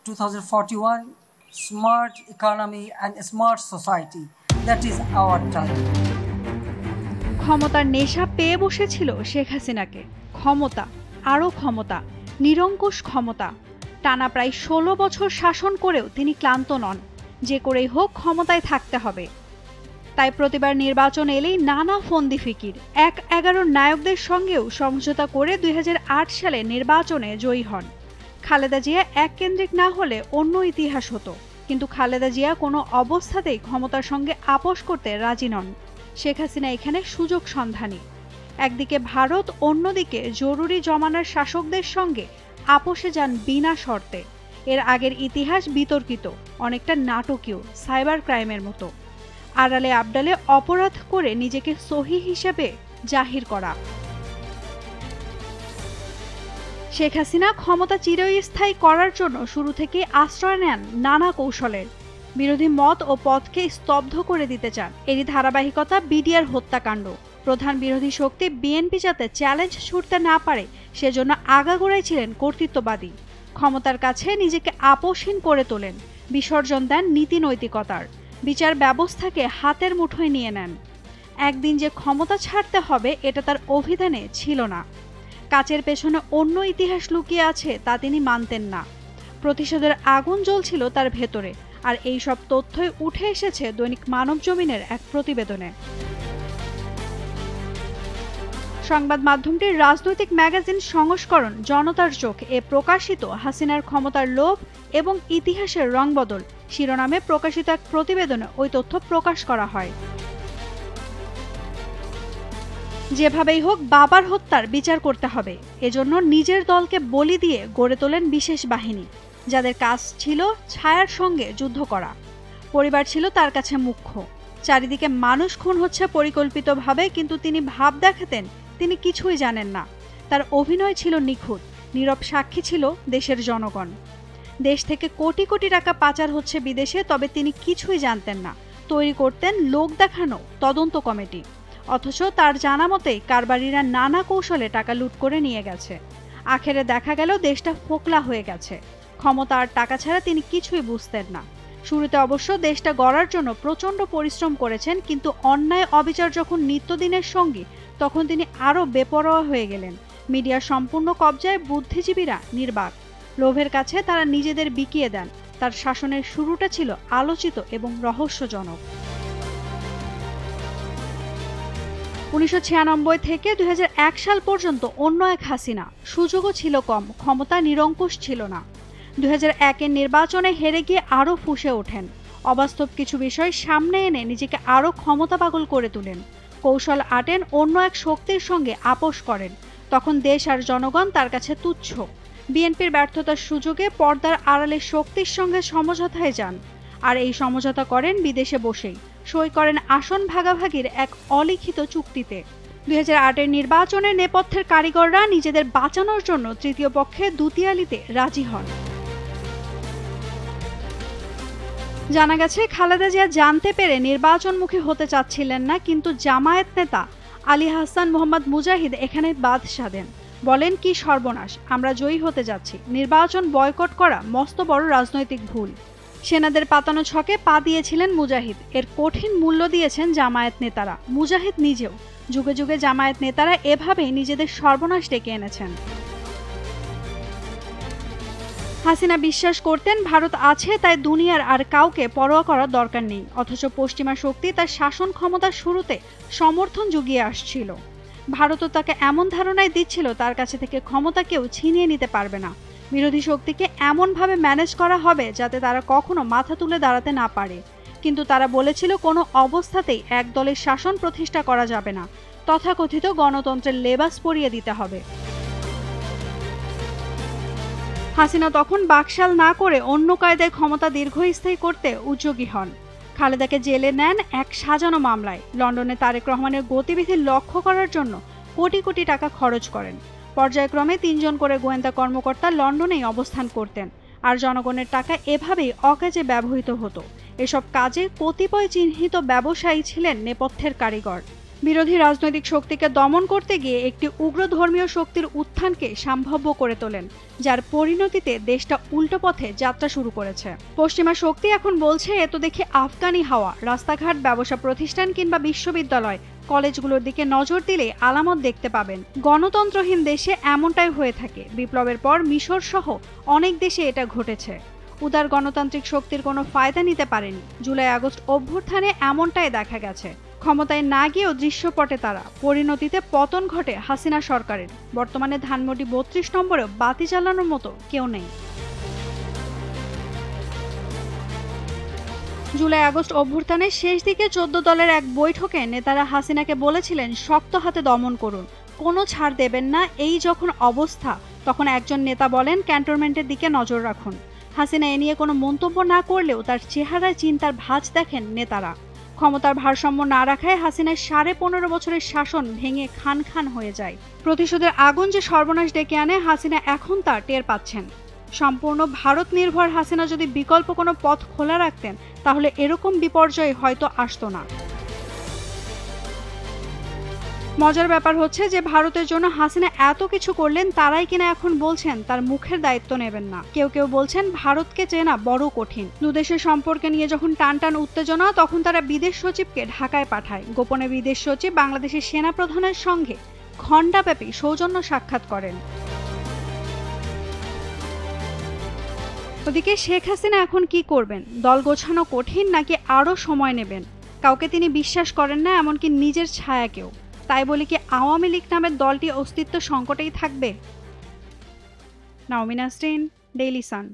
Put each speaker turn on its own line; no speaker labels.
2041, smart economy and smart society. That is our time.
ক্ষমতার নেশা পেয়ে বসেছিল শেখ হাসিনাকে। ক্ষমতা, আরও ক্ষমতা, নিরঙ্কুশ ক্ষমতা। টানা প্রায় 16 বছর শাসন করেও তিনি ক্লান্ত নন। যে করেই হোক ক্ষমতায় থাকতে হবে। তাই প্রতিবার নির্বাচন এলেই নানা ফন্দি ফিকির। 1-11 নায়কদের সঙ্গেও সমঝোতা করে 2008 সালে নির্বাচনে জয়ী হন। খালেদা জিয়া এককেন্দ্রিক না হলে অন্য ইতিহাস হতো, কিন্তু খালেদা জিয়া কোনো অবস্থাতেই ক্ষমতার সঙ্গে আপোষ করতে রাজি নন। শেখ হাসিনা এখানে সুযোগ সন্ধানী। একদিকে ভারত, অন্যদিকে জরুরি জমানার শাসকদের সঙ্গে আপোষে যান বিনা শর্তে। এর আগের ইতিহাস বিতর্কিত, অনেকটা নাটকীয়, সাইবার ক্রাইমের মতো। আড়ালে আবডালে অপরাধ করে নিজেকে সহি হিসেবে জাহির করা। শেখ হাসিনা ক্ষমতা চিরস্থায়ী করার জন্য শুরু থেকে আশ্রয় নেন নানা কৌশলের। বিরোধী মত ও পথকে স্তব্ধ করে দিতে চান। এরই ধারাবাহিকতা বিডিআর হত্যাকাণ্ড। প্রধান বিরোধী শক্তি বিএনপি যাতে চ্যালেঞ্জ ছুড়তে না পারে সেজন্য আগাগোড়াই ছিলেন কর্তৃত্ববাদী। ক্ষমতার কাছে নিজেকে আপোষহীন করে তোলেন, বিসর্জন দেন নীতি নৈতিকতার। বিচার ব্যবস্থাকে হাতের মুঠোয় নিয়ে নেন। একদিন যে ক্ষমতা ছাড়তে হবে এটা তার অভিধানে ছিল না। কাচের পেছনে অন্য ইতিহাস লুকিয়ে আছে তা তিনি মানতেন না। প্রতিশোধের আগুন জ্বলছিল তার ভেতরে, আর এই সব তথ্যই উঠে এসেছে দৈনিক মানবজমিনের এক প্রতিবেদনে। সংবাদ মাধ্যমটির রাজনৈতিক ম্যাগাজিন সংস্করণ জনতার চোখ এ প্রকাশিত হাসিনার ক্ষমতার লোভ এবং ইতিহাসের রংবদল শিরোনামে প্রকাশিত এক প্রতিবেদনে ওই তথ্য প্রকাশ করা হয়। যেভাবেই হোক বাবার হত্যার বিচার করতে হবে, এজন্য নিজের দলকে বলি দিয়ে গড়ে তোলেন বিশেষ বাহিনী, যাদের কাজ ছিল ছায়ার সঙ্গে যুদ্ধ করা। পরিবার ছিল তার কাছে মুখ্য। চারিদিকে মানুষ খুন হচ্ছে পরিকল্পিতভাবে, কিন্তু তিনি ভাব দেখাতেন তিনি কিছুই জানেন না। তার অভিনয় ছিল নিখুঁত, নীরব সাক্ষী ছিল দেশের জনগণ। দেশ থেকে কোটি কোটি টাকা পাচার হচ্ছে বিদেশে, তবে তিনি কিছুই জানতেন না। তৈরি করতেন লোক দেখানো তদন্ত কমিটি, অথচ তার জানা মতেই কারবারিরা নানা কৌশলে টাকা লুট করে নিয়ে গেছে। আখেরে দেখা গেল দেশটা ফোকলা হয়ে গেছে। ক্ষমতা আর টাকা ছাড়া তিনি কিছুই বুঝতেন না। শুরুতে অবশ্য দেশটা গড়ার জন্য প্রচণ্ড পরিশ্রম করেছেন, কিন্তু অন্যায় অবিচার যখন নিত্যদিনের সঙ্গী, তখন তিনি আরও বেপরোয়া হয়ে গেলেন। মিডিয়ার সম্পূর্ণ কবজায় বুদ্ধিজীবীরা নির্বাক। লোভের কাছে তারা নিজেদের বিকিয়ে দেন। তার শাসনের শুরুটা ছিল আলোচিত এবং রহস্যজনক। 1996 থেকে 2001 সাল পর্যন্ত অন্য এক হাসিনা। সুযোগও ছিল কম, ক্ষমতা নিরঙ্কুশ ছিল না। 2001-এর নির্বাচনে হেরে গিয়ে আরও ফুঁসে ওঠেন। অবাস্তব কিছু বিষয় সামনে এনে নিজেকে আরও ক্ষমতা পাগল করে তোলেন। কৌশল আটেন, অন্য এক শক্তির সঙ্গে আপোষ করেন। তখন দেশ আর জনগণ তার কাছে তুচ্ছ। বিএনপির ব্যর্থতার সুযোগে পর্দার আড়ালে শক্তির সঙ্গে সমঝোতায় যান, আর এই সমঝোতা করেন বিদেশে বসেই। সই করেন আসন ভাগাভাগির এক অলিখিত চুক্তিতে। 2008-এর নির্বাচনের নেপথ্যের কারিগররা নিজেদের বাঁচানোর জন্য তৃতীয় পক্ষে দুতিয়ালিতে রাজি হন। জানা গেছে খালেদা জিয়া জানতে পেরে নির্বাচনমুখী হতে চাচ্ছিলেন না, কিন্তু জামায়াত নেতা আলী হাসান মোহাম্মদ মুজাহিদ এখানে বাদ সাধেন। বলেন, কি সর্বনাশ, আমরা জয়ী হতে যাচ্ছি, নির্বাচন বয়কট করা মস্ত বড় রাজনৈতিক ভুল। সেনাদের পাতানো ছকে পা দিয়েছিলেন মুজাহিদ। এর কঠিন মূল্য দিয়েছেন জামায়াত নেতারা, মুজাহিদ নিজেও। যুগে যুগে জামায়াত নেতারা এভাবেই নিজেদের সর্বনাশ ডেকে এনেছেন। হাসিনা বিশ্বাস করতেন ভারত আছে, তাই দুনিয়ার আর কাউকে পরোয়া করার দরকার নেই। অথচ পশ্চিমা শক্তি তার শাসন ক্ষমতার শুরুতে সমর্থন জুগিয়ে আসছিল। ভারতও তাকে এমন ধারণাই দিচ্ছিল তার কাছে থেকে ক্ষমতা কেউ ছিনিয়ে নিতে পারবে না। বিরোধী শক্তিকে এমনভাবে ম্যানেজ করা হবে যাতে তারা কখনো মাথা তুলে দাঁড়াতে না পারে। কিন্তু তারা বলেছিল কোনো অবস্থাতেই এক দলের শাসন প্রতিষ্ঠা করা যাবে না, তথাকথিত গণতন্ত্রের লেবাস পরিয়ে দিতে হবে। হাসিনা তখন বাকশাল না করে অন্য কায়দায় ক্ষমতা দীর্ঘস্থায়ী করতে উদ্যোগী হন। খালেদাকে জেলে নেন এক সাজানো মামলায়। লন্ডনে তারেক রহমানের গতিবিধি লক্ষ্য করার জন্য কোটি কোটি টাকা খরচ করেন। পর্যায়ক্রমে 3 জন করে গোয়েন্দা কর্মকর্তা লন্ডনেই অবস্থান করতেন, আর জনগণের টাকা এভাবেই অকাজে ব্যবহৃত হতো। এসব কাজে কতিপয় চিহ্নিত ব্যবসায়ী ছিলেন নেপথ্যের কারিগর। বিরোধী রাজনৈতিক শক্তিকে দমন করতে গিয়ে একটি উগ্র ধর্মীয় শক্তির উত্থানকে সম্ভাব্য করে তোলেন, যার পরিণতিতে দেশটা উল্টো পথে যাত্রা শুরু করেছে। পশ্চিমা শক্তি এখন বলছে এ তো দেখি আফগানি হাওয়া, রাস্তাঘাট, ব্যবসা প্রতিষ্ঠান কিংবা বিশ্ববিদ্যালয়, কলেজগুলোর দিকে নজর দিলে আলামত দেখতে পাবেন। গণতন্ত্রহীন দেশে এমনটাই হয়ে থাকে। বিপ্লবের পর মিশর সহ অনেক দেশে এটা ঘটেছে। উদার গণতান্ত্রিক শক্তির কোনো ফায়দা নিতে পারেনি। জুলাই আগস্ট অভ্যুত্থানে এমনটাই দেখা গেছে। ক্ষমতায় না গিয়েও দৃশ্যপটে তারা, পরিণতিতে পতন ঘটে হাসিনা সরকারের। বর্তমানে ধানমন্ডি ৩২ নম্বরেও বাতি জ্বালানোর মতো কেউ নেই। জুলাই আগস্ট অভ্যুত্থানের শেষ দিকে ১৪ দলের এক বৈঠকে নেতারা হাসিনাকে বলেছিলেন শক্ত হাতে দমন করুন, কোনো ছাড় দেবেন না। এই যখন অবস্থা, তখন একজন নেতা বলেন ক্যান্টনমেন্টের দিকে নজর রাখুন। হাসিনা এ নিয়ে কোনো মন্তব্য না করলেও তার চেহারায় চিন্তার ভাঁজ দেখেন নেতারা। ক্ষমতার ভারসাম্য না রাখায় হাসিনার ১৫.৫ বছরের শাসন ভেঙে খান খান হয়ে যায়। প্রতিশোধের আগুন যে সর্বনাশ ডেকে আনে, হাসিনা এখন তা টের পাচ্ছেন। সম্পূর্ণ ভারত নির্ভর হাসিনা যদি বিকল্প কোনো পথ খোলা রাখতেন, তাহলে এরকম বিপর্যয় হয়তো আসতো না। মজার ব্যাপার হচ্ছে যে ভারতের জন্য হাসিনা এত কিছু করলেন, তারাই কিনা এখন বলছেন তার মুখের দায়িত্ব নেবেন না। কেউ কেউ বলছেন ভারতকে চেনা বড় কঠিন। দুদেশের সম্পর্কে নিয়ে যখন টানটান উত্তেজনা, তখন তারা বিদেশ সচিবকে ঢাকায় পাঠায়। গোপনে বিদেশ সচিব বাংলাদেশের সেনা প্রধানের সঙ্গে ঘণ্টাব্যাপী সৌজন্য সাক্ষাৎ করেন। ওদিকে শেখ হাসিনা এখন কি করবেন? দল গোছানো কঠিন নাকি আরও সময় নেবেন? কাউকে তিনি বিশ্বাস করেন না, এমনকি নিজের ছায়াকেও। তাই বলে কি আওয়ামী লীগ নামের দলটি অস্তিত্ব সংকটেই থাকবে? নাওমিন নাসরিন, ডেইলি সান।